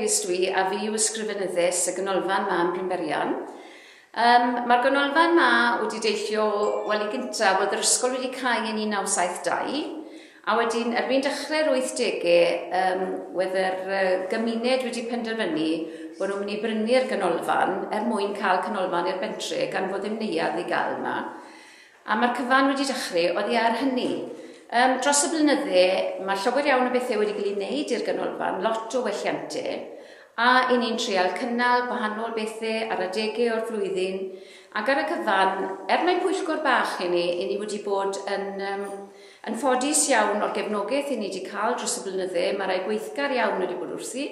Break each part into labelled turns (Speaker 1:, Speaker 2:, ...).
Speaker 1: Rhys dwi, a fi yw ysgrifenyddus y Canolfan ma yn Brynberian. Mae'r Canolfan ma wedi deillio, wel i gyntaf, oedd yr ysgol wedi cael yn 1972, a wedyn erbyn dechrau'r 80au, wedd yr gymuned wedi penderfynu bod nhw'n mynd i brynu'r Canolfan mwyn cael Canolfan i'r bentre gan fod ddim neuadd i gael yma. A mae'r cyfan wedi dechrau oddi ar hynny. Dros y blynydde, mae llawer iawn o bethau wedi cael ei wneud i'r Canolfan, lot o welliantau, a i ni'n treol cynnal gwahanol bethau ar adegau o'r flwyddyn, ac ar y cyfan, mae'n pwyllgor bach i ni wedi bod yn ffodus iawn o'r gefnogaeth i ni wedi cael dros y blynydde, mae rai gweithgar iawn wedi bod wrthi,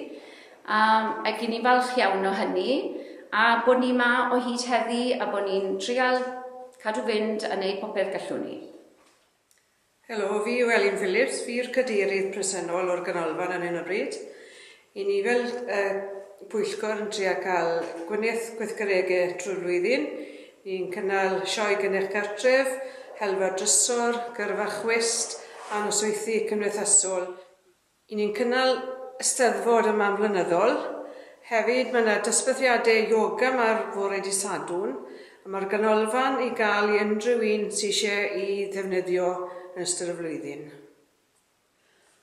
Speaker 1: ac i ni'n falch iawn o hynny, a bod ni yma o hyd heddi a bod ni'n treol cadw fynd a wneud popeth gallwn ni.
Speaker 2: Helo, fi yw Elin Phillips, fi'r cadeirydd presennol o'r Canolfan ar hyn o bryd. I ni fel pwyllgor yn trio cael gwyneth gweithgaregau trwy'r flwyddyn. Ni'n cynnal sioe gynnych cartref, helfa drysor, gyrfa chwist, a nosweithi Gymdeithasol. I ni'n cynnal ysteddfod yma yn flynyddol. Hefyd mae yna dysbyddiadau yoga mae'r fore dydd Sadwrn. Mae'r Canolfan i gael i unrhyw un sydd eisiau i ddefnyddio yn ystod y flwyddyn.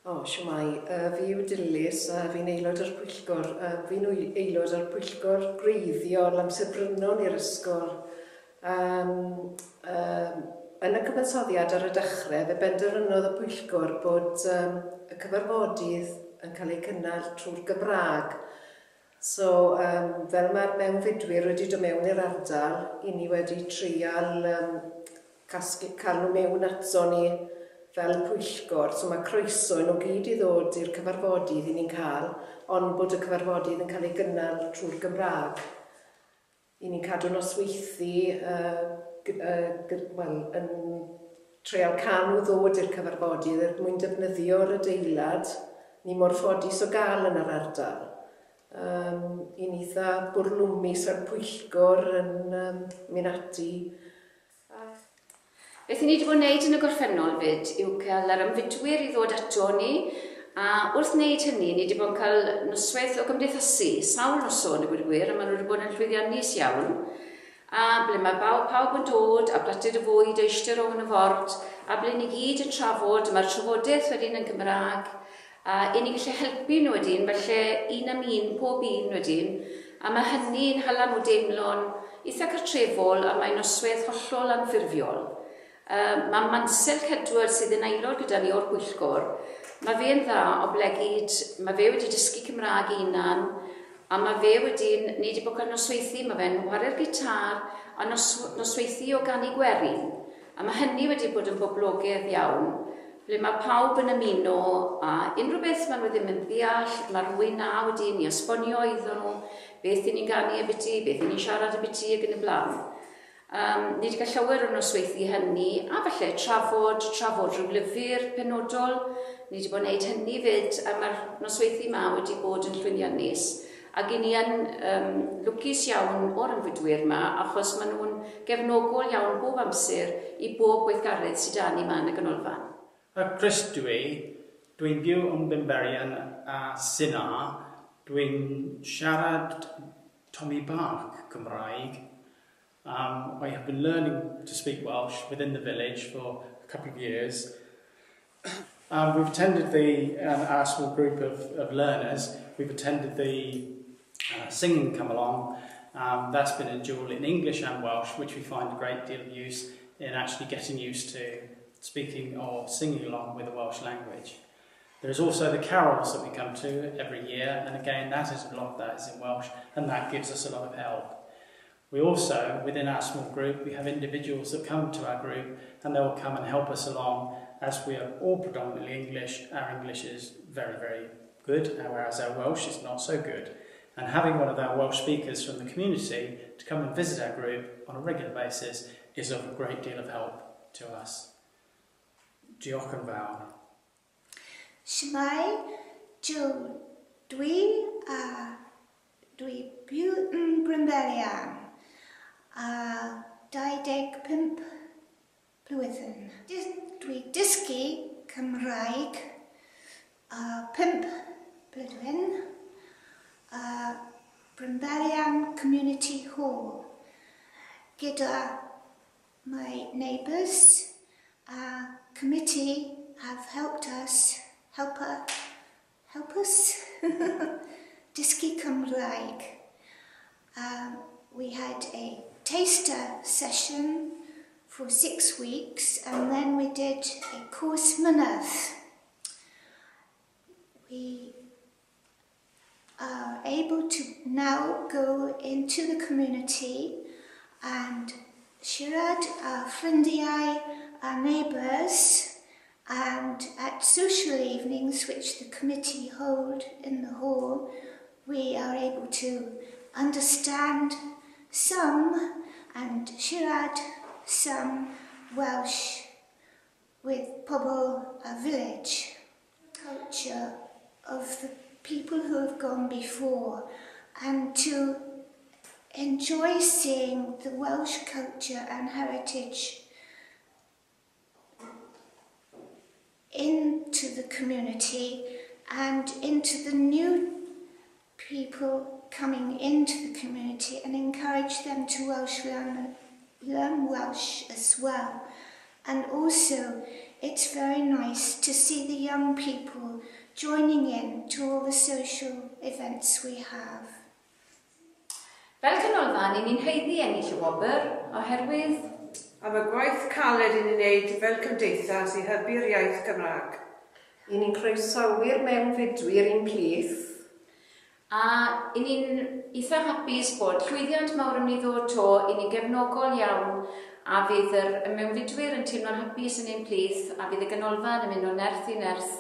Speaker 3: Shwmae, fi yw Dilys a fi'n aelod o'r pwyllgor. Fi'n aelod o'r pwyllgor greiddiol amser brynon i'r ysgol. Yn y cyfansoddiad ar y dechrau, fe benderfynodd y pwyllgor bod y cyfarfodydd yn cael ei cynnal trwy'r Gymraeg. So, fel mae'r mewnfudwyr wedi dod mewn i'r ardal, i ni wedi trial cael nhw mewn ato ni fel pwyllgor. So mae croeso nhw gyd i ddod i'r cyfarfodydd i ni'n cael, ond bod y cyfarfodydd yn cael ei gynnal trwy'r Gymraeg. I ni'n cadw nosweithi yn treol can nhw ddod i'r cyfarfodydd mwyn defnyddio'r adeilad ni mor ffodus o gael yn yr ardal. I ni eitha bwrlwmus ar pwyllgor yn mynd ati.
Speaker 1: Beth ni wedi bod yn gwneud yn y gorffennol fyd yw cael yr ymfudwyr i ddod ato ni, a wrth wneud hynny ni wedi bod yn cael noswaith o gymdeithasu, sawl noson y gwir, a maen nhw wedi bod yn llwyddiannus iawn. A ble mae pawb yn dod, a blatyd y fwyd o eistedd rownd y ford, a ble ni gyd yn trafod, mae'r trafodaeth wedyn yn Gymraeg, a i ni gallu helpu nhw wedyn, felly un am un, pob un wedyn, a mae hynny'n hala nhw deimlo'n eitha cartrefol a mae'n noswaith hollol anffurfiol. Mae Mansel Cedward sydd yn aelod gyda ni o'r pwyllgor. Mae fe yn dda o blegyd, mae fe wedi dysgu Cymraeg unan, a mae fe wedyn, ni wedi bod cael nosweithi, mae fe'n chwarae'r gitar a nosweithi o ganu gwerin. A mae hynny wedi bod yn boblogaidd iawn, ble mae pawb yn ymuno a unrhyw beth maen nhw ddim yn ddeall, mae rhywun na wedi ni esbonio iddyn nhw, beth i ni'n ganu y biti, beth i ni'n siarad y biti ag yn y blaen. Ni wedi cael llawer o nosweithi hynny, a falle trafod rhyw lyfr penodol. Ni wedi bod yn gwneud hynny fyd, a mae'r nosweithi yma wedi bod yn llwyddiannus. Ac i ni yn lwcus iawn o'r ymfudwyr yma, achos maen nhw'n gefnogol iawn bob amser i bob gweithgaredd sydd â ni yma yn y Canolfan.
Speaker 4: Chris dwi'n byw yn Benferian a Sina. Dwi'n siarad Tommy Bach Cymraeg. I have been learning to speak Welsh within the village for a couple of years. We've attended our small group of learners. We've attended the singing come along. That's been a dual in English and Welsh, which we find a great deal of use in actually getting used to speaking or singing along with the Welsh language. There is also the carols that we come to every year, and again a lot of that is in Welsh, and that gives us a lot of help. We also, within our small group, we have individuals that come to our group and they will come and help us along, as we are all predominantly English. Our English is very, very good, whereas our Welsh is not so good. And having one of our Welsh speakers from the community to come and visit our group on a regular basis is of a great deal of help to us. Diolch yn fawr.
Speaker 5: Shwmae, dwi byw yn Brynberian a 25 blwyddyn. Dwi dysgu Cymraeg a 5 blwyddyn hall. Gyda my neighbours, our committee have helped us dysgu Cymraeg. We had a taster session for 6 weeks, and then we did a course mynydd. We are able to now go into the community and siarad our ffrindiau, our neighbours, and at social evenings which the committee hold in the hall, we are able to understand some and siarad some Welsh with pobl a village. Culture of the people who have gone before, and to enjoy seeing the Welsh culture and heritage into the community and into the new people coming into the community, and encourage them to learn Welsh as well. And also, it's very nice to see the young people joining in to all the social events we have.
Speaker 1: Fel Canolfan, i ni'n heiddi ennill y Gwobr, oherwydd...
Speaker 2: A mae gwaith caled i ni'n wneud fel cymdeithas i hybu'r iaith Gymraeg.
Speaker 3: I ni'n croesawu'r mewnfudwyr i'n plith.
Speaker 1: A i ni'n eitha hapus bod llwyddiant mawr yn mynd i ddod to, i ni'n gefnogol iawn, a fydd y mewnfudwyr yn teimlo'n hapus yn ein plith, a fydd y Ganolfan yn mynd o nerth i nerth